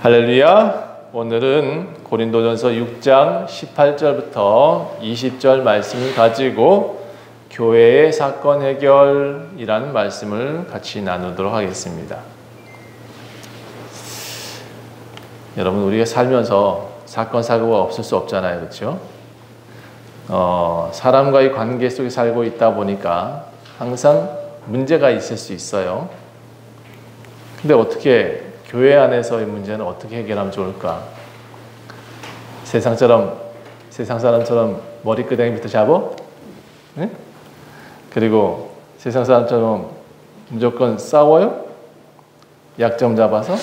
할렐루야. 오늘은 고린도전서 6장 18절부터 20절 말씀을 가지고 교회의 사건 해결이라는 말씀을 같이 나누도록 하겠습니다. 여러분, 우리가 살면서 사건 사고가 없을 수 없잖아요, 그렇죠? 사람과의 관계 속에 살고 있다 보니까 항상 문제가 있을 수 있어요. 근데 어떻게 교회 안에서의 문제는 어떻게 해결하면 좋을까? 세상 사람처럼 머리끄댕이부터 잡어? 네? 그리고 세상 사람처럼 무조건 싸워요? 약점 잡아서?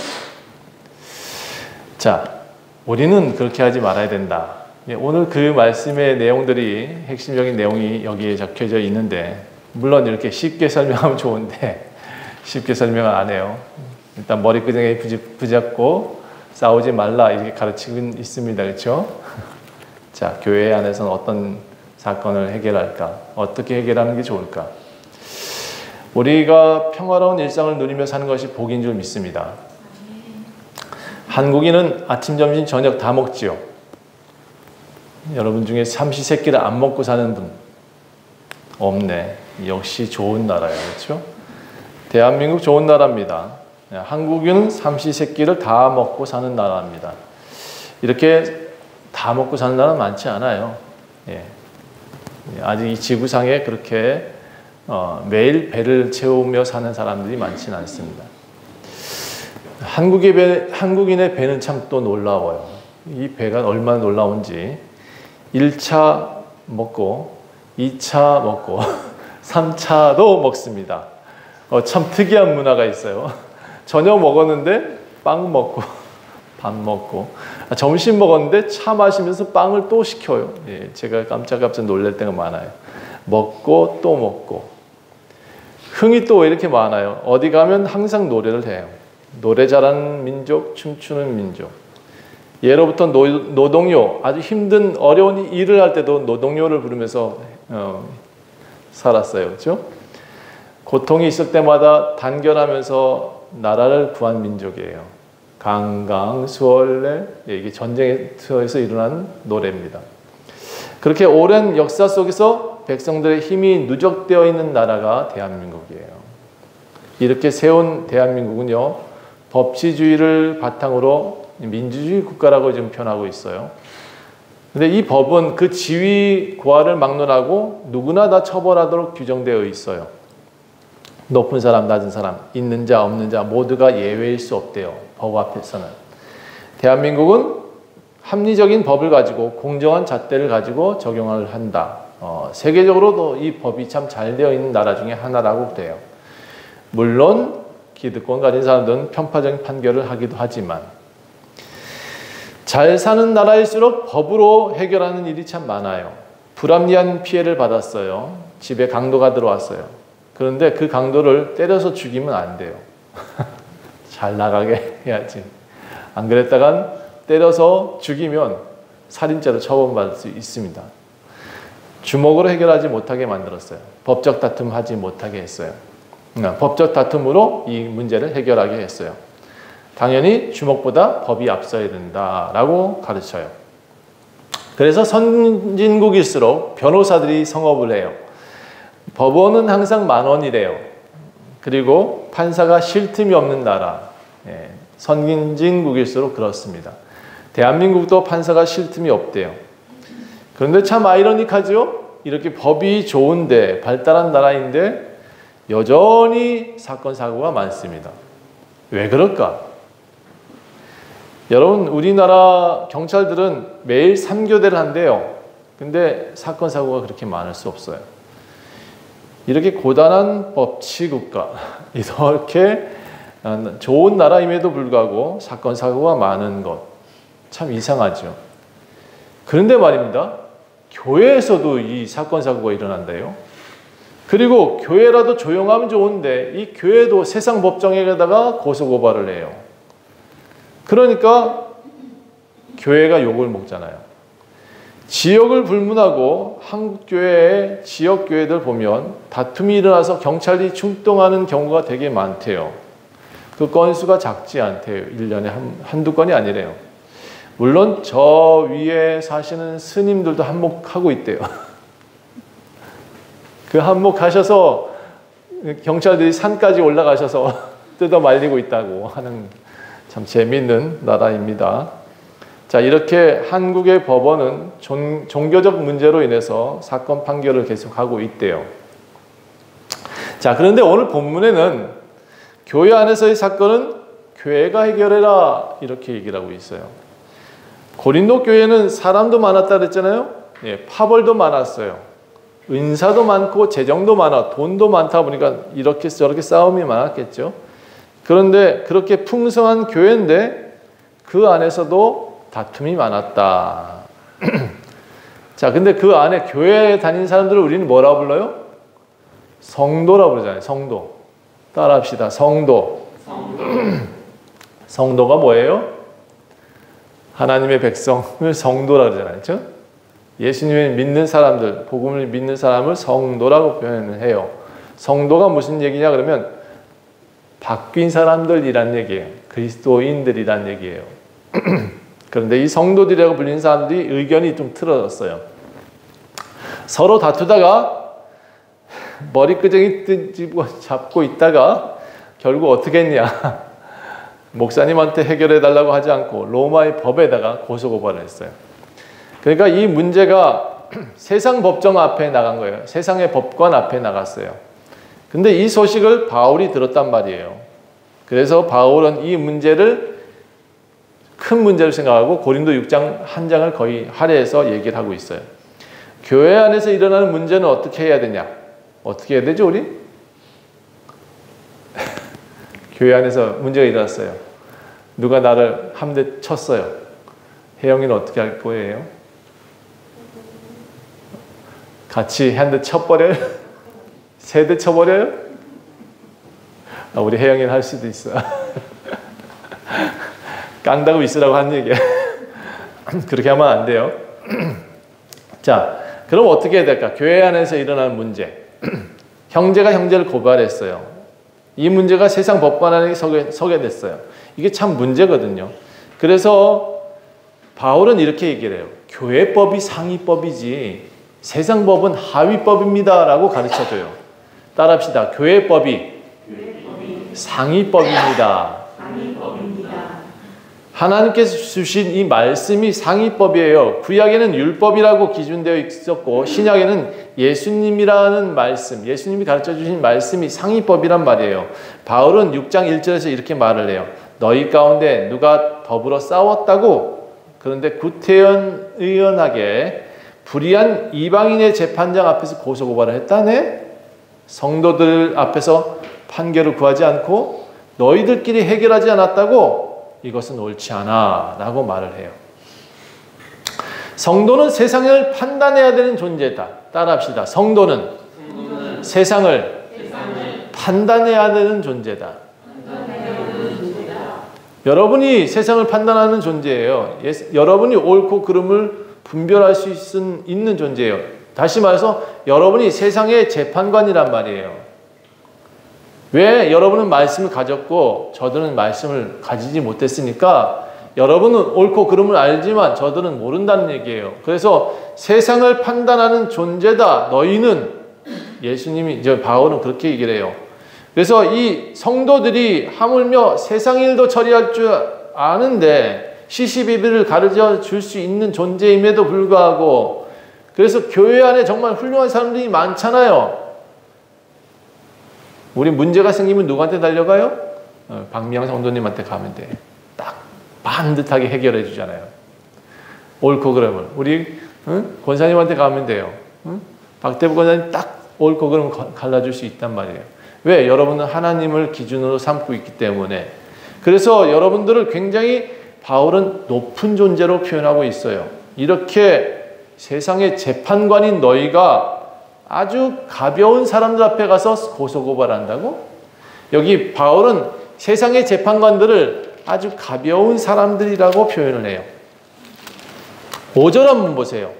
자, 우리는 그렇게 하지 말아야 된다. 오늘 그 말씀의 내용들이, 핵심적인 내용이 여기에 적혀져 있는데, 물론 이렇게 쉽게 설명하면 좋은데 쉽게 설명을 안 해요. 일단 머리끄댕이 붙잡고 싸우지 말라 이렇게 가르치고 있습니다. 그렇죠? 자, 교회 안에서는 어떤 사건을 해결할까? 어떻게 해결하는 게 좋을까? 우리가 평화로운 일상을 누리며 사는 것이 복인 줄 믿습니다. 한국인은 아침, 점심, 저녁 다 먹지요. 여러분 중에 삼시세끼를 안 먹고 사는 분 없네. 역시 좋은 나라예요. 그렇죠? 대한민국 좋은 나라입니다. 한국인은 삼시세끼를 다 먹고 사는 나라입니다. 이렇게 다 먹고 사는 나라는 많지 않아요. 아직 이 지구상에 그렇게 매일 배를 채우며 사는 사람들이 많지는 않습니다. 한국인의 배는 참 또 놀라워요. 이 배가 얼마나 놀라운지 1차 먹고 2차 먹고 3차도 먹습니다. 참 특이한 문화가 있어요. 저녁 먹었는데 빵 먹고 밥 먹고, 점심 먹었는데 차 마시면서 빵을 또 시켜요. 제가 깜짝 놀랄 때가 많아요. 먹고 또 먹고. 흥이 또 왜 이렇게 많아요? 어디 가면 항상 노래를 해요. 노래 잘하는 민족, 춤추는 민족. 예로부터 노동요, 아주 힘든 어려운 일을 할 때도 노동요를 부르면서 살았어요. 그렇죠? 고통이 있을 때마다 단결하면서 나라를 구한 민족이에요. 강강수월래, 이게 전쟁에서 일어난 노래입니다. 그렇게 오랜 역사 속에서 백성들의 힘이 누적되어 있는 나라가 대한민국이에요. 이렇게 세운 대한민국은요, 법치주의를 바탕으로 민주주의 국가라고 지금 표현하고 있어요. 근데 이 법은 그 지위 고하를 막론하고 누구나 다 처벌하도록 규정되어 있어요. 높은 사람, 낮은 사람, 있는 자, 없는 자 모두가 예외일 수 없대요. 법 앞에서는. 대한민국은 합리적인 법을 가지고 공정한 잣대를 가지고 적용을 한다. 세계적으로도 이 법이 참 잘 되어 있는 나라 중에 하나라고 그래요. 물론 기득권 가진 사람들은 편파적인 판결을 하기도 하지만, 잘 사는 나라일수록 법으로 해결하는 일이 참 많아요. 불합리한 피해를 받았어요. 집에 강도가 들어왔어요. 그런데 그 강도를 때려서 죽이면 안 돼요. 잘 나가게 해야지. 안 그랬다간 때려서 죽이면 살인죄로 처벌받을 수 있습니다. 주먹으로 해결하지 못하게 만들었어요. 법적 다툼 하지 못하게 했어요. 법적 다툼으로 이 문제를 해결하게 했어요. 당연히 주먹보다 법이 앞서야 된다라고 가르쳐요. 그래서 선진국일수록 변호사들이 성업을 해요. 법원은 항상 10,000원이래요. 그리고 판사가 쉴 틈이 없는 나라. 선진국일수록 그렇습니다. 대한민국도 판사가 쉴 틈이 없대요. 그런데 참 아이러니하죠? 이렇게 법이 좋은데, 발달한 나라인데 여전히 사건 사고가 많습니다. 왜 그럴까? 여러분, 우리나라 경찰들은 매일 3교대를 한대요. 근데 사건 사고가 그렇게 많을 수 없어요. 이렇게 고단한 법치국가, 이렇게 좋은 나라임에도 불구하고 사건 사고가 많은 것, 참 이상하죠. 그런데 말입니다, 교회에서도 이 사건 사고가 일어난대요. 그리고 교회라도 조용하면 좋은데 이 교회도 세상 법정에다가 고소고발을 해요. 그러니까 교회가 욕을 먹잖아요. 지역을 불문하고 한국교회의 지역교회들 보면 다툼이 일어나서 경찰이 출동하는 경우가 되게 많대요. 그 건수가 작지 않대요. 1년에 한두 건이 아니래요. 물론 저 위에 사시는 스님들도 한몫하고 있대요. 그 한몫하셔서 경찰들이 산까지 올라가셔서 뜯어 말리고 있다고 하는 참 재미있는 나라입니다. 자, 이렇게 한국의 법원은 종교적 문제로 인해서 사건 판결을 계속하고 있대요. 자, 그런데 오늘 본문에는 교회 안에서의 사건은 교회가 해결해라 이렇게 얘기를 하고 있어요. 고린도 교회는 사람도 많았다 그랬잖아요. 예, 파벌도 많았어요. 은사도 많고 재정도 많아 돈도 많다 보니까 이렇게 저렇게 싸움이 많았겠죠. 그런데 그렇게 풍성한 교회인데 그 안에서도 다툼이 많았다. 자, 근데 그 안에 교회에 다니는 사람들을 우리는 뭐라 불러요? 성도라고 그러잖아요. 성도. 따라합시다. 성도. 성도가 뭐예요? 하나님의 백성을 성도라고 그러잖아요. 그렇죠? 예수님을 믿는 사람들, 복음을 믿는 사람을 성도라고 표현을 해요. 성도가 무슨 얘기냐 그러면 바뀐 사람들이란 얘기예요. 그리스도인들이란 얘기예요. 그런데 이 성도들이라고 불리는 사람들이 의견이 좀 틀어졌어요. 서로 다투다가 머리끄댕이 잡고 있다가 결국 어떻게 했냐. 목사님한테 해결해 달라고 하지 않고 로마의 법에다가 고소고발을 했어요. 그러니까 이 문제가 세상 법정 앞에 나간 거예요. 세상의 법관 앞에 나갔어요. 근데 이 소식을 바울이 들었단 말이에요. 그래서 바울은 이 문제를 큰 문제를 생각하고 고린도 6장 한 장을 거의 할애해서 얘기를 하고 있어요. 교회 안에서 일어나는 문제는 어떻게 해야 되냐? 어떻게 해야 되죠, 우리? 교회 안에서 문제가 일어났어요. 누가 나를 한 대 쳤어요. 혜영이는 어떻게 할 거예요? 같이 한 대 쳐버려요? 세 대 쳐버려요? 우리 혜영이는 할 수도 있어. 깡다구 있으라고 한 얘기야. 그렇게 하면 안 돼요. 자, 그럼 어떻게 해야 될까? 교회 안에서 일어나는 문제. 형제가 형제를 고발했어요. 이 문제가 세상 법관 안에 서게 됐어요. 이게 참 문제거든요. 그래서 바울은 이렇게 얘기를 해요. 교회법이 상위법이지 세상 법은 하위법입니다 라고 가르쳐줘요. 따라합시다. 교회법이 상위법입니다. 하나님께서 주신 이 말씀이 상위법이에요. 구약에는 율법이라고 기준되어 있었고 신약에는 예수님이라는 말씀, 예수님이 가르쳐 주신 말씀이 상위법이란 말이에요. 바울은 6장 1절에서 이렇게 말을 해요. 너희 가운데 누가 더불어 싸웠다고? 그런데 구태연의연하게 불의한 이방인의 재판장 앞에서 고소고발을 했다네? 성도들 앞에서 판결을 구하지 않고 너희들끼리 해결하지 않았다고? 이것은 옳지 않아 라고 말을 해요. 성도는 세상을 판단해야 되는 존재다. 따라합시다. 성도는 세상을 판단해야 되는 존재다. 여러분이 세상을 판단하는 존재예요. 여러분이 옳고 그름을 분별할 수 있는 존재예요. 다시 말해서 여러분이 세상의 재판관이란 말이에요. 왜 여러분은 말씀을 가졌고 저들은 말씀을 가지지 못했으니까 여러분은 옳고 그름을 알지만 저들은 모른다는 얘기예요. 그래서 세상을 판단하는 존재다. 너희는 예수님이 이제 바울은 그렇게 얘기를 해요. 그래서 이 성도들이 하물며 세상 일도 처리할 줄 아는데 시시비비를 가르쳐 줄 수 있는 존재임에도 불구하고 그래서 교회 안에 정말 훌륭한 사람들이 많잖아요. 우리 문제가 생기면 누구한테 달려가요? 박미영 성도님한테 가면 돼. 딱 반듯하게 해결해 주잖아요. 옳고 그름을. 우리 권사님한테 가면 돼요. 박대부 권사님 딱 옳고 그름 갈라줄 수 있단 말이에요. 왜? 여러분은 하나님을 기준으로 삼고 있기 때문에. 그래서 여러분들을 굉장히 바울은 높은 존재로 표현하고 있어요. 이렇게 세상의 재판관인 너희가 아주 가벼운 사람들 앞에 가서 고소고발한다고? 여기 바울은 세상의 재판관들을 아주 가벼운 사람들이라고 표현을 해요. 5절 한번 보세요.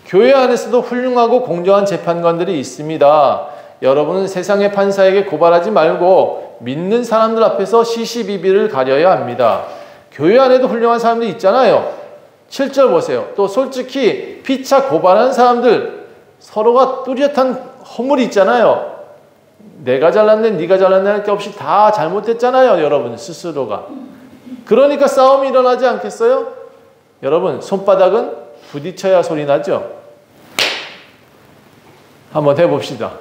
교회 안에서도 훌륭하고 공정한 재판관들이 있습니다. 여러분은 세상의 판사에게 고발하지 말고 아니고 믿는 사람들 앞에서 시시비비를 가려야 합니다. 교회 안에도 훌륭한 사람들이 있잖아요. 7절 보세요. 또 솔직히 피차 고발하는 사람들, 서로가 뚜렷한 허물이 있잖아요. 내가 잘났네, 네가 잘났네 할 게 없이 다 잘못했잖아요, 여러분 스스로가. 그러니까 싸움이 일어나지 않겠어요? 여러분, 손바닥은 부딪혀야 소리 나죠? 한번 해봅시다.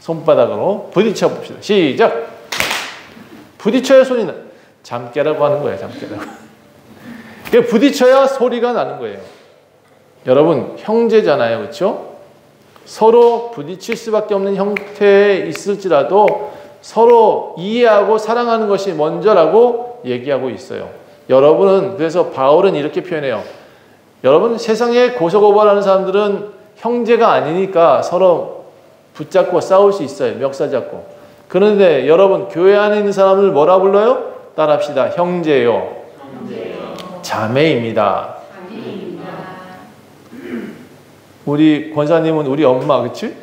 손바닥으로 부딪혀 봅시다. 시작! 부딪혀야 소리 나. 잠깨라고 하는 거예요, 잠깨라고. 부딪혀야 소리가 나는 거예요. 여러분, 형제잖아요, 그렇죠? 서로 부딪힐 수밖에 없는 형태에 있을지라도 서로 이해하고 사랑하는 것이 먼저라고 얘기하고 있어요. 여러분은, 그래서 바울은 이렇게 표현해요. 여러분, 세상에 고소고발하는 사람들은 형제가 아니니까 서로 붙잡고 싸울 수 있어요. 멱살 잡고. 그런데 여러분, 교회 안에 있는 사람을 뭐라 불러요? 따라합시다. 형제요. 자매입니다. 우리 권사님은 우리 엄마, 그치?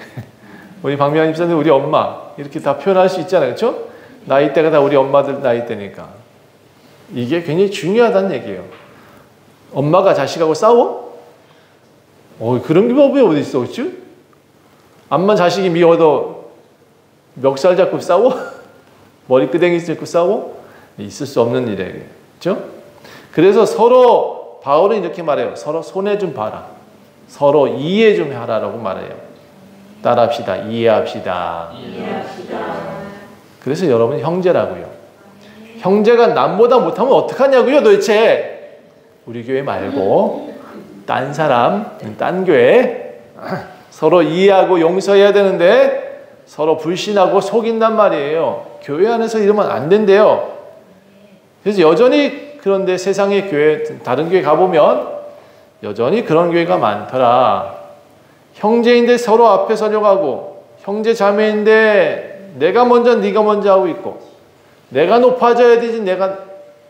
우리 박미환 집사님 우리 엄마 이렇게 다 표현할 수 있잖아요, 그렇죠? 나이대가 다 우리 엄마들 나이대니까. 이게 굉장히 중요하다는 얘기예요. 엄마가 자식하고 싸워? 그런 법이 어디 있어, 그치? 암만 자식이 미워도 멱살 잡고 싸워? 머리끄댕이 잡고 싸워? 있을 수 없는 일이에요, 그렇죠? 그래서 서로 바울은 이렇게 말해요. 서로 손해 좀 봐라. 서로 이해 좀 하라라고 말해요. 따라합시다. 이해합시다. 그래서 여러분 형제라고요. 형제가 남보다 못하면 어떡하냐고요, 도대체. 우리 교회 말고 딴 사람, 딴 교회 서로 이해하고 용서해야 되는데 서로 불신하고 속인단 말이에요. 교회 안에서 이러면 안 된대요. 그래서 여전히 그런데 세상의 교회, 다른 교회 가보면 여전히 그런 교회가 많더라. 형제인데 서로 앞에 서려고 하고, 형제 자매인데 내가 먼저 네가 먼저 하고 있고, 내가 높아져야 되지 내가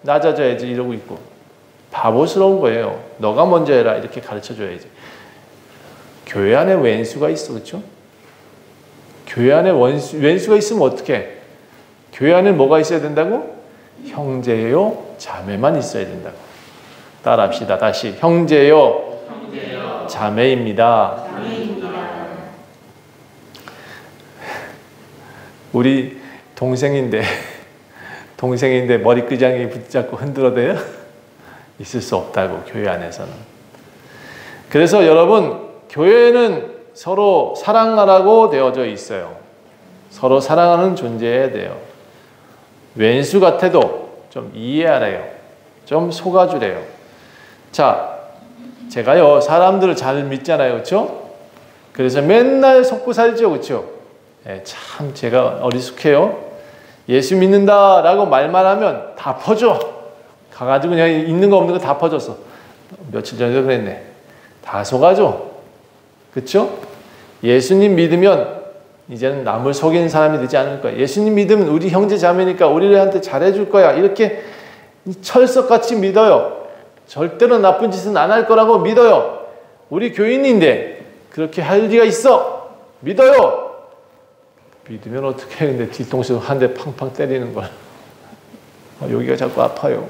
낮아져야지 이러고 있고, 바보스러운 거예요. 너가 먼저 해라 이렇게 가르쳐줘야지. 교회 안에 왼수가 있어, 그렇죠? 교회 안에 왼수가 있으면 어떡해? 교회 안에 뭐가 있어야 된다고? 형제요, 자매만 있어야 된다고. 따라합시다. 다시. 형제요, 자매입니다. 우리 동생인데 머리끄장이 붙잡고 흔들어대요? 있을 수 없다고, 교회 안에서는. 그래서 여러분, 교회는 서로 사랑하라고 되어져 있어요. 서로 사랑하는 존재여야 돼요. 왼수 같아도 좀 이해하래요. 좀 속아주래요. 자, 제가요, 사람들을 잘 믿잖아요, 그렇죠? 그래서 맨날 속고 살죠, 그렇죠? 참 제가 어리숙해요. 예수 믿는다라고 말만 하면 다 퍼져. 가가지고 그냥 있는 거 없는 거 다 퍼졌어. 며칠 전에도 그랬네. 다 속아줘. 그렇죠? 예수님 믿으면 이제는 남을 속이는 사람이 되지 않을 거야. 예수님 믿으면 우리 형제 자매니까 우리한테 잘해줄 거야. 이렇게 철석같이 믿어요. 절대로 나쁜 짓은 안 할 거라고 믿어요. 우리 교인인데 그렇게 할 리가 있어. 믿어요. 믿으면 어떻게 해. 근데 뒤통수 한 대 팡팡 때리는 걸. 여기가 자꾸 아파요.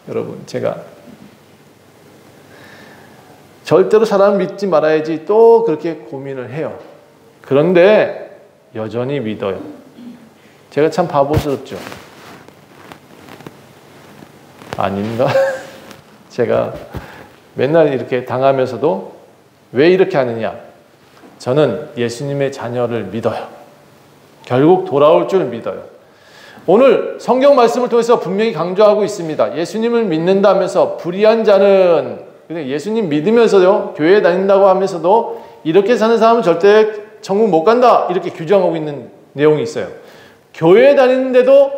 여러분, 제가 절대로 사람 믿지 말아야지 또 그렇게 고민을 해요. 그런데 여전히 믿어요. 제가 참 바보스럽죠? 아닌가? 제가 맨날 이렇게 당하면서도 왜 이렇게 하느냐? 저는 예수님의 자녀를 믿어요. 결국 돌아올 줄 믿어요. 오늘 성경 말씀을 통해서 분명히 강조하고 있습니다. 예수님을 믿는다면서 불의한 자는, 예수님 믿으면서요, 교회에 다닌다고 하면서도 이렇게 사는 사람은 절대 천국 못 간다 이렇게 규정하고 있는 내용이 있어요. 교회에 다니는데도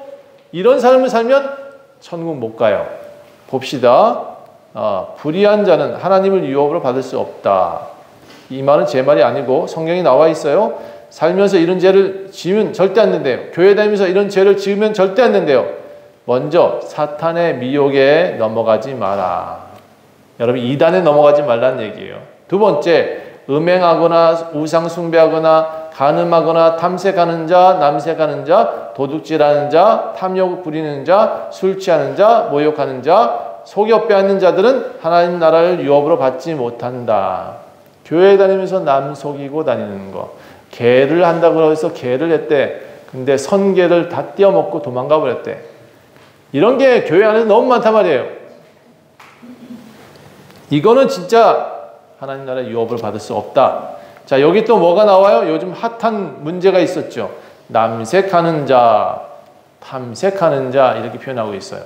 이런 삶을 살면 천국 못 가요. 봅시다. 불의한 자는 하나님을 유업으로 받을 수 없다. 이 말은 제 말이 아니고 성경에 나와 있어요. 살면서 이런 죄를 지으면 절대 안 된대요. 교회 다니면서 이런 죄를 지으면 절대 안 된대요. 먼저 사탄의 미혹에 넘어가지 마라. 여러분, 이단에 넘어가지 말라는 얘기예요. 두 번째, 음행하거나 우상 숭배하거나 간음하거나 탐색하는 자, 남색하는 자, 도둑질하는 자, 탐욕 부리는 자, 술 취하는 자, 모욕하는 자, 속여 빼앗는 자들은 하나님 나라를 유업으로 받지 못한다. 교회 다니면서 남 속이고 다니는 거. 개를 한다고 해서 개를 했대. 근데 선개를 다 떼어먹고 도망가 버렸대. 이런 게 교회 안에서 너무 많단 말이에요. 이거는 진짜 하나님 나라의 유업을 받을 수 없다. 자, 여기 또 뭐가 나와요? 요즘 핫한 문제가 있었죠. 남색하는 자, 탐색하는 자 이렇게 표현하고 있어요.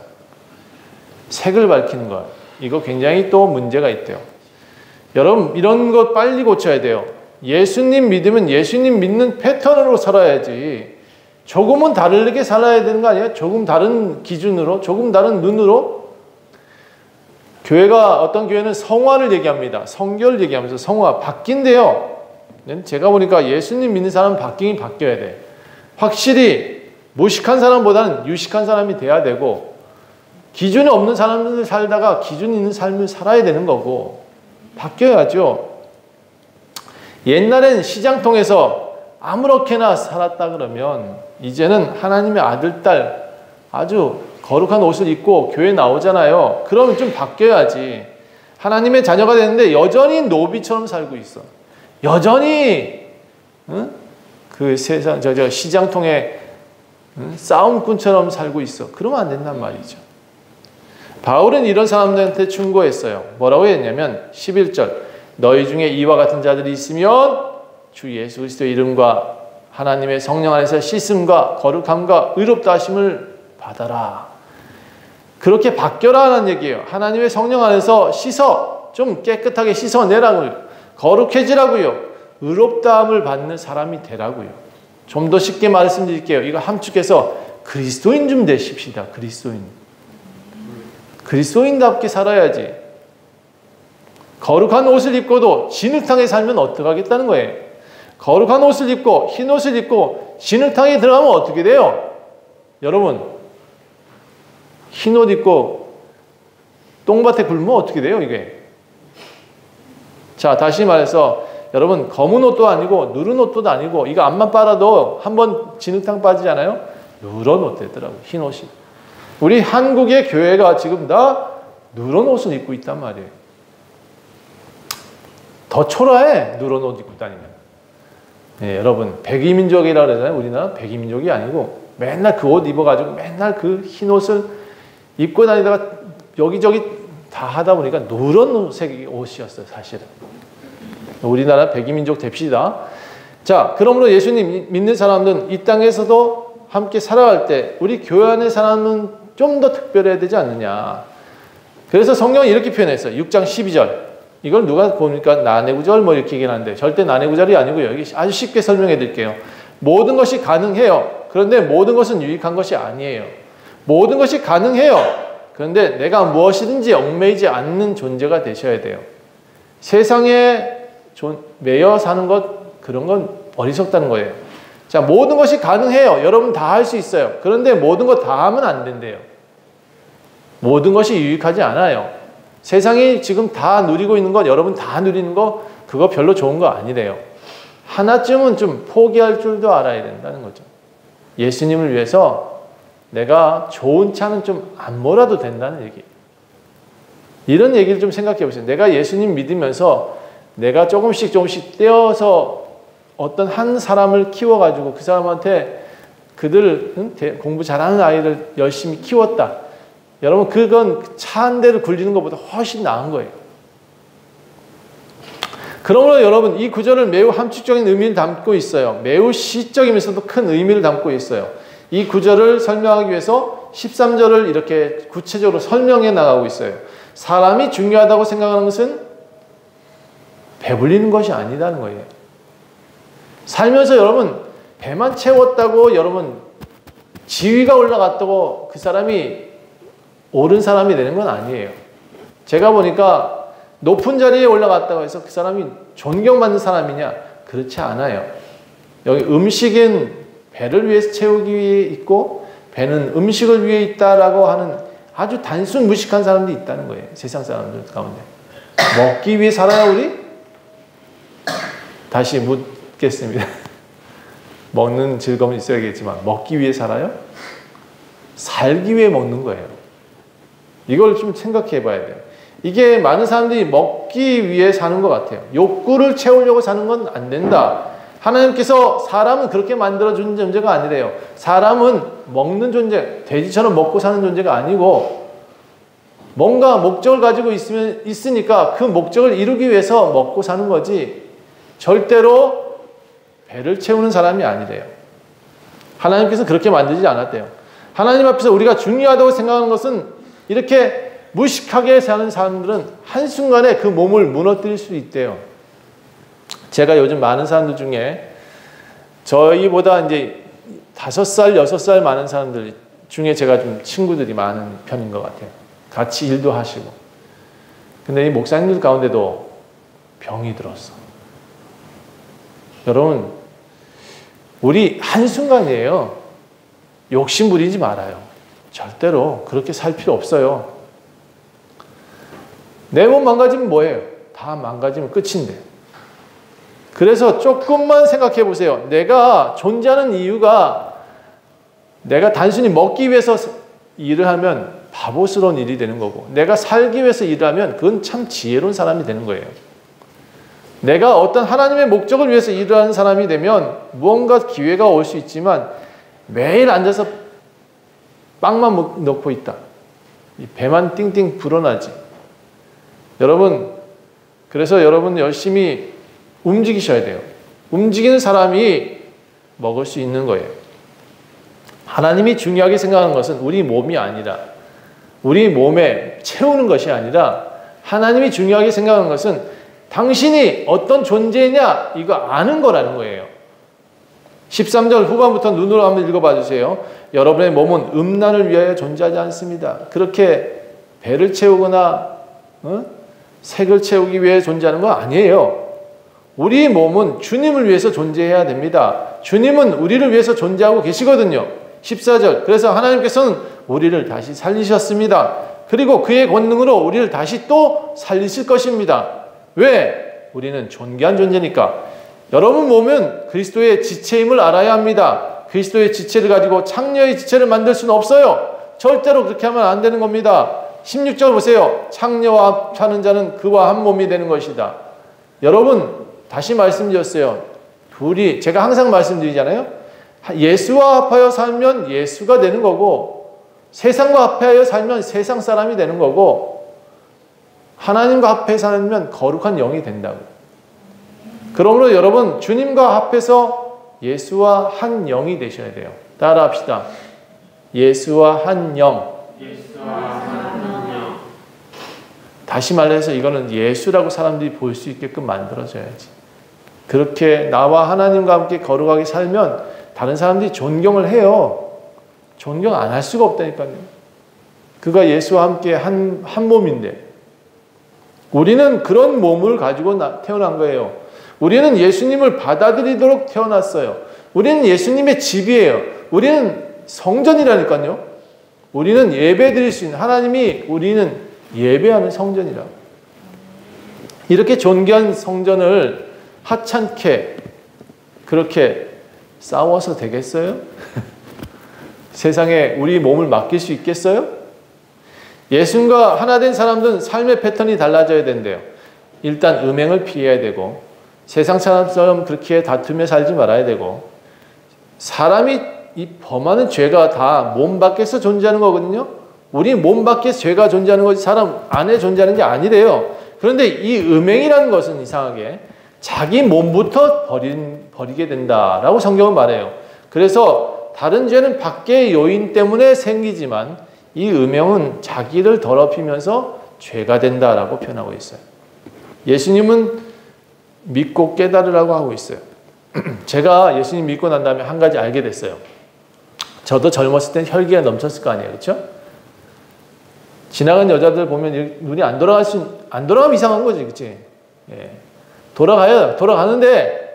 색을 밝히는 것. 이거 굉장히 또 문제가 있대요. 여러분 이런 것 빨리 고쳐야 돼요. 예수님 믿으면 예수님 믿는 패턴으로 살아야지. 조금은 다르게 살아야 되는 거 아니에요? 조금 다른 기준으로, 조금 다른 눈으로. 교회가 어떤 교회는 성화를 얘기합니다. 성결을 얘기하면서 성화 바뀐대요. 제가 보니까 예수님 믿는 사람은 바뀌긴 바뀌어야 돼. 확실히 무식한 사람보다는 유식한 사람이 돼야 되고 기준이 없는 사람들 살다가 기준 있는 삶을 살아야 되는 거고 바뀌어야죠. 옛날엔 시장통에서 아무렇게나 살았다 그러면 이제는 하나님의 아들, 딸 아주 거룩한 옷을 입고 교회 나오잖아요. 그러면 좀 바뀌어야지. 하나님의 자녀가 되는데 여전히 노비처럼 살고 있어. 여전히 그 세상 저 시장통에 싸움꾼처럼 살고 있어. 그러면 안 된단 말이죠. 바울은 이런 사람들한테 충고했어요. 뭐라고 했냐면 11절 너희 중에 이와 같은 자들이 있으면 주 예수 그리스도의 이름과 하나님의 성령 안에서 씻음과 거룩함과 의롭다 하심을 받아라. 그렇게 바뀌어라는 얘기예요. 하나님의 성령 안에서 씻어 좀 깨끗하게 씻어내라고요. 거룩해지라고요. 의롭다함을 받는 사람이 되라고요. 좀 더 쉽게 말씀드릴게요. 이거 함축해서 그리스도인 좀 되십시다. 그리스도인답게 살아야지. 거룩한 옷을 입고도 진흙탕에 살면 어떡하겠다는 거예요. 거룩한 옷을 입고 흰 옷을 입고 진흙탕에 들어가면 어떻게 돼요? 여러분 흰 옷 입고 똥밭에 굴면 어떻게 돼요 이게? 자 다시 말해서 여러분 검은 옷도 아니고 누런 옷도 아니고 이거 앞만 빨아도 한번 진흙탕 빠지잖아요. 누런 옷 되더라고요. 흰 옷이. 우리 한국의 교회가 지금 다 누런 옷을 입고 있단 말이에요. 더 초라해 누런 옷 입고 다니면. 네, 여러분 백이민족이라고 그러잖아요. 우리나라 백이민족이 아니고 맨날 그 옷 입어가지고 맨날 그 흰 옷을 입고 다니다가 여기저기 다 하다 보니까 누런 옷이었어요 사실은. 우리나라 백이민족 됩시다. 자 그러므로 예수님 믿는 사람들은 이 땅에서도 함께 살아갈 때 우리 교회 안의 사람은 좀 더 특별해야 되지 않느냐. 그래서 성경이 이렇게 표현했어요. 6장 12절. 이걸 누가 보니까 나내구절 뭐 이렇게 얘기하는데 절대 나내구절이 아니고요. 여기 아주 쉽게 설명해 드릴게요. 모든 것이 가능해요. 그런데 모든 것은 유익한 것이 아니에요. 모든 것이 가능해요. 그런데 내가 무엇이든지 얽매이지 않는 존재가 되셔야 돼요. 세상에 매여 사는 것 그런 건 어리석다는 거예요. 자 모든 것이 가능해요. 여러분 다 할 수 있어요. 그런데 모든 것 다 하면 안 된대요. 모든 것이 유익하지 않아요. 세상이 지금 다 누리고 있는 것 여러분 다 누리는 거 그거 별로 좋은 거 아니래요. 하나쯤은 좀 포기할 줄도 알아야 된다는 거죠. 예수님을 위해서 내가 좋은 차는 좀 안 몰아도 된다는 얘기. 이런 얘기를 좀 생각해 보세요. 내가 예수님 믿으면서 내가 조금씩 떼어서 어떤 한 사람을 키워가지고 그 사람한테 공부 잘하는 아이를 열심히 키웠다. 여러분 그건 차 한 대를 굴리는 것보다 훨씬 나은 거예요. 그러므로 여러분 이 구절을 매우 함축적인 의미를 담고 있어요. 매우 시적이면서도 큰 의미를 담고 있어요. 이 구절을 설명하기 위해서 13절을 이렇게 구체적으로 설명해 나가고 있어요. 사람이 중요하다고 생각하는 것은 배불리는 것이 아니라는 거예요. 살면서 여러분 배만 채웠다고 여러분 지위가 올라갔다고 그 사람이 옳은 사람이 되는 건 아니에요. 제가 보니까 높은 자리에 올라갔다고 해서 그 사람이 존경받는 사람이냐? 그렇지 않아요. 여기 음식은 배를 위해서 채우기 위해 있고 배는 음식을 위해 있다라고 하는 아주 단순 무식한 사람들이 있다는 거예요. 세상 사람들 가운데. 먹기 위해 살아야 우리? 다시 묻겠습니다. 먹는 즐거움은 있어야겠지만 먹기 위해 살아요? 살기 위해 먹는 거예요. 이걸 좀 생각해 봐야 돼요. 이게 많은 사람들이 먹기 위해 사는 것 같아요. 욕구를 채우려고 사는 건 안 된다. 하나님께서 사람은 그렇게 만들어준 존재가 아니래요. 사람은 먹는 존재, 돼지처럼 먹고 사는 존재가 아니고 뭔가 목적을 가지고 있으니까 그 목적을 이루기 위해서 먹고 사는 거지 절대로 배를 채우는 사람이 아니래요. 하나님께서 그렇게 만들지 않았대요. 하나님 앞에서 우리가 중요하다고 생각하는 것은 이렇게 무식하게 사는 사람들은 한순간에 그 몸을 무너뜨릴 수 있대요. 제가 요즘 많은 사람들 중에 저희보다 이제 5살, 6살 많은 사람들 중에 제가 좀 친구들이 많은 편인 것 같아요. 같이 일도 하시고. 근데 이 목사님들 가운데도 병이 들었어. 여러분, 우리 한순간이에요. 욕심 부리지 말아요. 절대로 그렇게 살 필요 없어요. 내 몸 망가지면 뭐예요? 다 망가지면 끝인데. 그래서 조금만 생각해 보세요. 내가 존재하는 이유가 내가 단순히 먹기 위해서 일을 하면 바보스러운 일이 되는 거고, 내가 살기 위해서 일을 하면 그건 참 지혜로운 사람이 되는 거예요. 내가 어떤 하나님의 목적을 위해서 일을 하는 사람이 되면 무언가 기회가 올 수 있지만 매일 앉아서 빵만 넣고 있다. 이 배만 띵띵 불어나지. 여러분, 그래서 여러분 열심히 움직이셔야 돼요. 움직이는 사람이 먹을 수 있는 거예요. 하나님이 중요하게 생각하는 것은 우리 몸이 아니라, 우리 몸에 채우는 것이 아니라, 하나님이 중요하게 생각하는 것은 당신이 어떤 존재냐 이거 아는 거라는 거예요. 13절 후반부터 눈으로 한번 읽어봐 주세요. 여러분의 몸은 음란을 위하여 존재하지 않습니다. 그렇게 배를 채우거나 색을 채우기 위해 존재하는 거 아니에요. 우리 몸은 주님을 위해서 존재해야 됩니다. 주님은 우리를 위해서 존재하고 계시거든요. 14절 그래서 하나님께서는 우리를 다시 살리셨습니다. 그리고 그의 권능으로 우리를 다시 또 살리실 것입니다. 왜? 우리는 존귀한 존재니까. 여러분 몸은 그리스도의 지체임을 알아야 합니다. 그리스도의 지체를 가지고 창녀의 지체를 만들 수는 없어요. 절대로 그렇게 하면 안 되는 겁니다. 16절 보세요. 창녀와 합하는 자는 그와 한 몸이 되는 것이다. 여러분 다시 말씀드렸어요. 둘이 제가 항상 말씀드리잖아요. 예수와 합하여 살면 예수가 되는 거고 세상과 합하여 살면 세상 사람이 되는 거고 하나님과 합해 살면 거룩한 영이 된다고. 그러므로 여러분 주님과 합해서 예수와 한 영이 되셔야 돼요. 따라 합시다. 예수와 한 영. 다시 말해서 이거는 예수라고 사람들이 볼 수 있게끔 만들어져야지. 그렇게 나와 하나님과 함께 거룩하게 살면 다른 사람들이 존경을 해요. 존경 안 할 수가 없다니까요. 그가 예수와 함께 한 몸인데 우리는 그런 몸을 가지고 태어난 거예요. 우리는 예수님을 받아들이도록 태어났어요. 우리는 예수님의 집이에요. 우리는 성전이라니까요. 우리는 예배 드릴 수 있는 하나님이 우리는 예배하는 성전이라고. 이렇게 존귀한 성전을 하찮게 그렇게 싸워서 되겠어요? 세상에 우리 몸을 맡길 수 있겠어요? 예수님과 하나 된 사람들은 삶의 패턴이 달라져야 된대요. 일단 음행을 피해야 되고 세상 사람처럼 그렇게 다투며 살지 말아야 되고 사람이 이 범하는 죄가 다 몸 밖에서 존재하는 거거든요. 우리 몸 밖에 죄가 존재하는 거지 사람 안에 존재하는 게 아니래요. 그런데 이 음행이라는 것은 이상하게 자기 몸부터 버리게 된다라고 성경은 말해요. 그래서 다른 죄는 밖의 요인 때문에 생기지만 이 음행은 자기를 더럽히면서 죄가 된다라고 표현하고 있어요. 예수님은 믿고 깨달으라고 하고 있어요. 제가 예수님 믿고 난 다음에 한 가지 알게 됐어요. 저도 젊었을 땐 혈기가 넘쳤을 거 아니에요. 그렇죠? 지나간 여자들 보면 눈이 안 돌아가면 이상한 거지. 그치? 예. 돌아가는데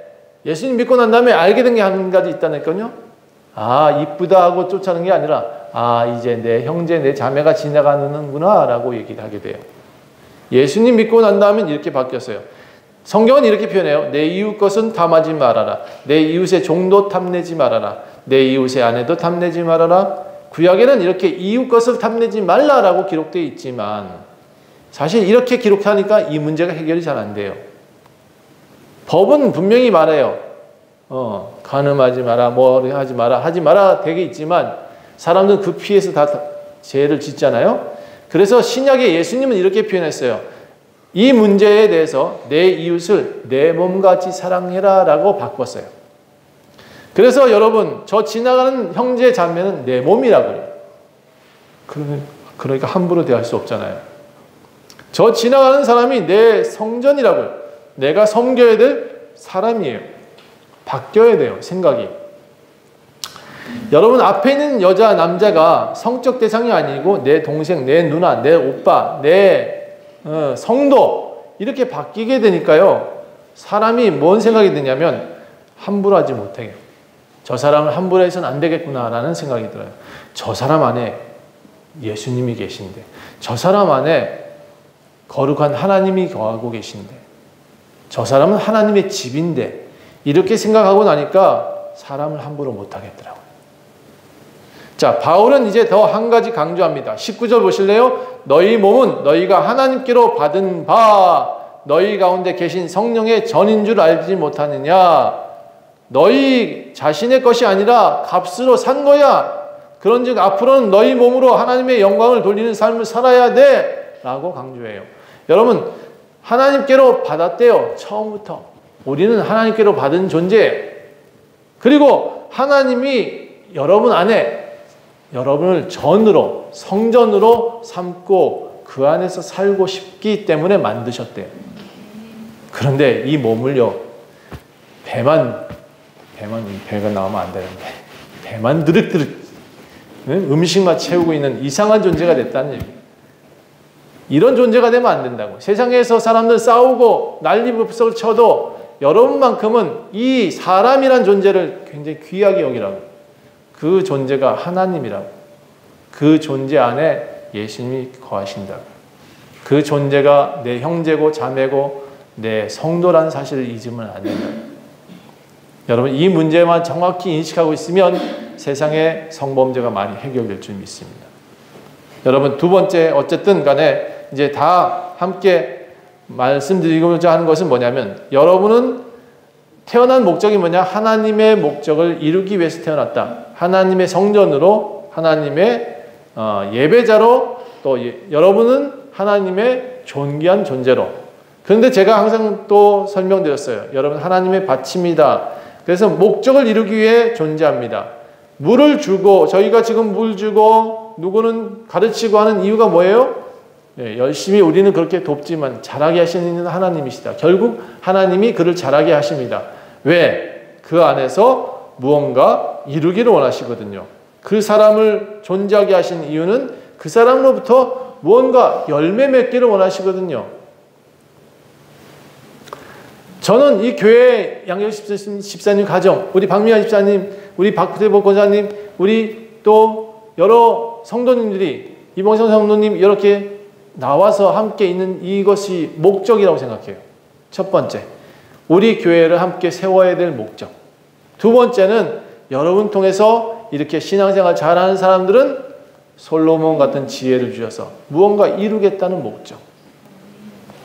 예수님 믿고 난 다음에 알게 된 게 한 가지 있다니까요. 아, 이쁘다 하고 쫓아가는 게 아니라 아, 이제 내 형제, 내 자매가 지나가는구나 라고 얘기를 하게 돼요. 예수님 믿고 난 다음에 이렇게 바뀌었어요. 성경은 이렇게 표현해요. 내 이웃 것은 탐하지 말아라. 내 이웃의 종도 탐내지 말아라. 내 이웃의 아내도 탐내지 말아라. 구약에는 이렇게 이웃 것을 탐내지 말라라고 기록되어 있지만 사실 이렇게 기록하니까 이 문제가 해결이 잘 안 돼요. 법은 분명히 말해요. 간음하지 마라, 뭐 하지 마라 되게 있지만 사람들은 그 피해서 다 죄를 짓잖아요. 그래서 신약의 예수님은 이렇게 표현했어요. 이 문제에 대해서 내 이웃을 내 몸같이 사랑해라 라고 바꿨어요. 그래서 여러분, 저 지나가는 형제 자매는 내 몸이라고요. 그러니까 함부로 대할 수 없잖아요. 저 지나가는 사람이 내 성전이라고요. 내가 섬겨야 될 사람이에요. 바뀌어야 돼요, 생각이. 여러분, 앞에 있는 여자, 남자가 성적 대상이 아니고 내 동생, 내 누나, 내 오빠, 내 성도 이렇게 바뀌게 되니까요. 사람이 뭔 생각이 드냐면 함부로 하지 못해요. 저 사람을 함부로 해서는 안 되겠구나라는 생각이 들어요. 저 사람 안에 예수님이 계신데, 저 사람 안에 거룩한 하나님이 거하고 계신데, 저 사람은 하나님의 집인데, 이렇게 생각하고 나니까 사람을 함부로 못하겠더라고요. 자, 바울은 이제 더 한 가지 강조합니다. 19절 보실래요? 너희 몸은 너희가 하나님께로 받은 바 너희 가운데 계신 성령의 전인 줄 알지 못하느냐. 너희 자신의 것이 아니라 값으로 산 거야. 그런즉 앞으로는 너희 몸으로 하나님의 영광을 돌리는 삶을 살아야 돼 라고 강조해요. 여러분, 하나님께로 받았대요. 처음부터 우리는 하나님께로 받은 존재예요. 그리고 하나님이 여러분 안에 여러분을 전으로, 성전으로 삼고 그 안에서 살고 싶기 때문에 만드셨대요. 그런데 이 몸을요, 배가 나오면 안 되는데, 배만 드륵드륵 음식만 채우고 있는 이상한 존재가 됐다는 얘기예요. 이런 존재가 되면 안 된다고. 세상에서 사람들 싸우고 난리법석을 쳐도 여러분만큼은 이 사람이란 존재를 굉장히 귀하게 여기라고. 그 존재가 하나님이라고. 그 존재 안에 예수님이 거하신다고. 그 존재가 내 형제고 자매고 내 성도라는 사실을 잊으면 안 된다고. 여러분, 이 문제만 정확히 인식하고 있으면 세상의 성범죄가 많이 해결될 줄 믿습니다. 여러분, 두 번째, 어쨌든 간에 이제 다 함께 말씀드리고자 하는 것은 뭐냐면, 여러분은 태어난 목적이 뭐냐? 하나님의 목적을 이루기 위해서 태어났다. 하나님의 성전으로, 하나님의 예배자로, 또 여러분은 하나님의 존귀한 존재로. 그런데 제가 항상 또 설명드렸어요. 여러분, 하나님의 받침이다. 그래서 목적을 이루기 위해 존재합니다. 물을 주고, 저희가 지금 물 주고 누구는 가르치고 하는 이유가 뭐예요? 열심히 우리는 그렇게 돕지만 자라게 하시는 하나님이시다. 결국 하나님이 그를 자라게 하십니다. 왜? 그 안에서 무언가 이루기를 원하시거든요. 그 사람을 존재하게 하신 이유는 그 사람으로부터 무언가 열매 맺기를 원하시거든요. 저는 이 교회 양경 집사님 가정, 우리 박미아 집사님, 우리 박대복 권사님, 우리 또 여러 성도님들이, 이봉성 성도님 이렇게 나와서 함께 있는 이것이 목적이라고 생각해요. 첫 번째, 우리 교회를 함께 세워야 될 목적. 두 번째는 여러분 통해서 이렇게 신앙생활 잘하는 사람들은 솔로몬 같은 지혜를 주셔서 무언가 이루겠다는 목적.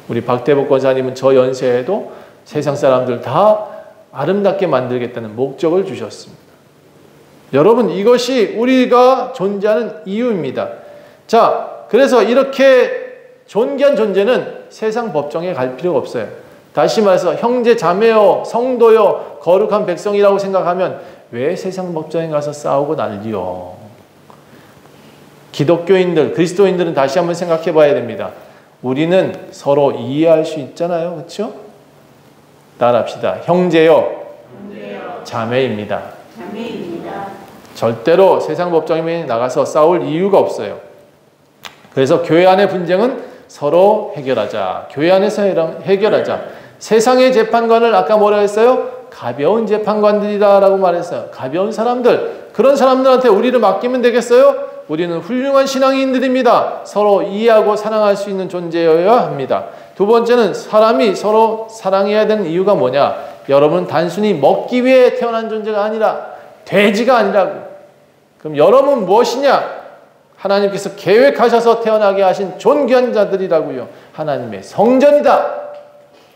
우리 박대복 권사님은 저 연세에도 세상 사람들 다 아름답게 만들겠다는 목적을 주셨습니다. 여러분, 이것이 우리가 존재하는 이유입니다. 자, 그래서 이렇게 존귀한 존재는 세상 법정에 갈 필요가 없어요. 다시 말해서 형제 자매요, 성도요, 거룩한 백성이라고 생각하면 왜 세상 법정에 가서 싸우고 난리요? 기독교인들, 그리스도인들은 다시 한번 생각해 봐야 됩니다. 우리는 서로 이해할 수 있잖아요. 그렇죠? 따라합시다. 형제요, 자매입니다. 절대로 세상 법정에 나가서 싸울 이유가 없어요. 그래서 교회 안의 분쟁은 서로 해결하자. 교회 안에서 해결하자. 세상의 재판관을 아까 뭐라 했어요? 가벼운 재판관들이다라고 말했어요. 가벼운 사람들. 그런 사람들한테 우리를 맡기면 되겠어요? 우리는 훌륭한 신앙인들입니다. 서로 이해하고 사랑할 수 있는 존재여야 합니다. 두 번째는 사람이 서로 사랑해야 되는 이유가 뭐냐? 여러분은 단순히 먹기 위해 태어난 존재가 아니라 돼지가 아니라고. 그럼 여러분 무엇이냐? 하나님께서 계획하셔서 태어나게 하신 존귀한 자들이라고요. 하나님의 성전이다.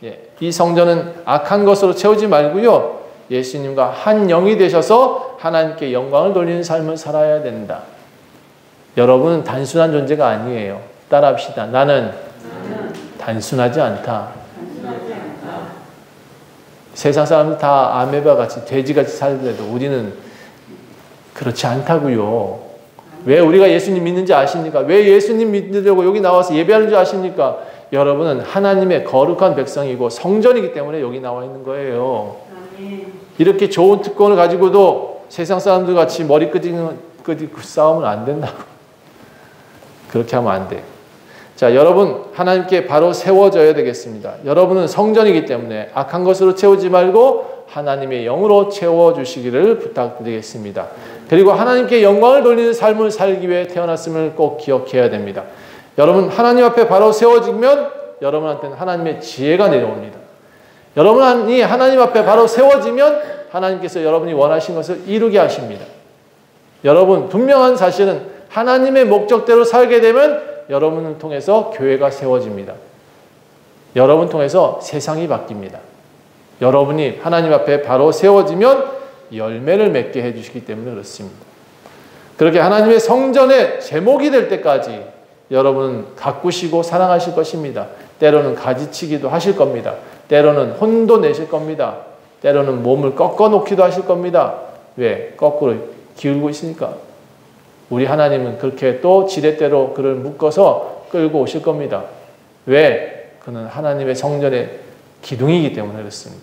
예, 이 성전은 악한 것으로 채우지 말고요. 예수님과 한 영이 되셔서 하나님께 영광을 돌리는 삶을 살아야 된다. 여러분은 단순한 존재가 아니에요. 따라합시다. 나는 단순하지 않다. 세상 사람들 다 아메바 같이 돼지같이 살더라도 우리는 그렇지 않다고요. 왜 우리가 예수님 믿는지 아십니까? 왜 예수님 믿으려고 여기 나와서 예배하는 줄 아십니까? 여러분은 하나님의 거룩한 백성이고 성전이기 때문에 여기 나와 있는 거예요. 이렇게 좋은 특권을 가지고도 세상 사람들 같이 머리 끄지고 싸우면 안 된다고. 그렇게 하면 안 돼. 자, 여러분 하나님께 바로 세워져야 되겠습니다. 여러분은 성전이기 때문에 악한 것으로 채우지 말고 하나님의 영으로 채워주시기를 부탁드리겠습니다. 그리고 하나님께 영광을 돌리는 삶을 살기 위해 태어났음을 꼭 기억해야 됩니다. 여러분 하나님 앞에 바로 세워지면 여러분한테는 하나님의 지혜가 내려옵니다. 여러분이 하나님 앞에 바로 세워지면 하나님께서 여러분이 원하신 것을 이루게 하십니다. 여러분 분명한 사실은 하나님의 목적대로 살게 되면 여러분을 통해서 교회가 세워집니다. 여러분 통해서 세상이 바뀝니다. 여러분이 하나님 앞에 바로 세워지면 열매를 맺게 해주시기 때문에 그렇습니다. 그렇게 하나님의 성전의 제목이 될 때까지 여러분은 가꾸시고 사랑하실 것입니다. 때로는 가지치기도 하실 겁니다. 때로는 혼도 내실 겁니다. 때로는 몸을 꺾어 놓기도 하실 겁니다. 왜? 거꾸로 기울고 있으니까. 우리 하나님은 그렇게 또 지렛대로 그를 묶어서 끌고 오실 겁니다. 왜? 그는 하나님의 성전의 기둥이기 때문에 그렇습니다.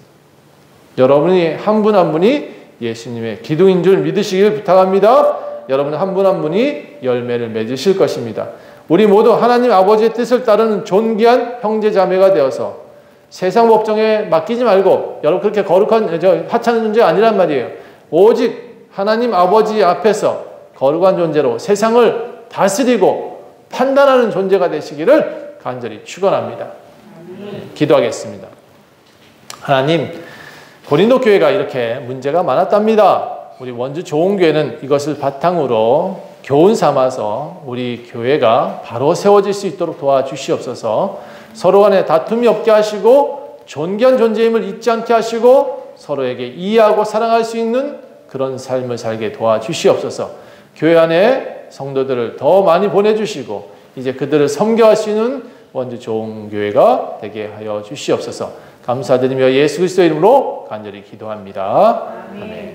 여러분이 한 분 한 분이 예수님의 기둥인 줄 믿으시길 부탁합니다. 여러분 한 분 한 분이 열매를 맺으실 것입니다. 우리 모두 하나님 아버지의 뜻을 따르는 존귀한 형제 자매가 되어서 세상 법정에 맡기지 말고, 여러분 그렇게 거룩한 하찮은 존재가 아니란 말이에요. 오직 하나님 아버지 앞에서 거룩한 존재로 세상을 다스리고 판단하는 존재가 되시기를 간절히 축원합니다. 기도하겠습니다. 하나님, 고린도 교회가 이렇게 문제가 많았답니다. 우리 원주 좋은교회는 이것을 바탕으로 교훈 삼아서 우리 교회가 바로 세워질 수 있도록 도와주시옵소서. 서로 간에 다툼이 없게 하시고 존귀한 존재임을 잊지 않게 하시고 서로에게 이해하고 사랑할 수 있는 그런 삶을 살게 도와주시옵소서. 교회 안에 성도들을 더 많이 보내주시고 이제 그들을 섬겨할 수 있는 원주 좋은 교회가 되게 하여 주시옵소서. 감사드리며 예수 그리스도 이름으로 간절히 기도합니다. 아멘.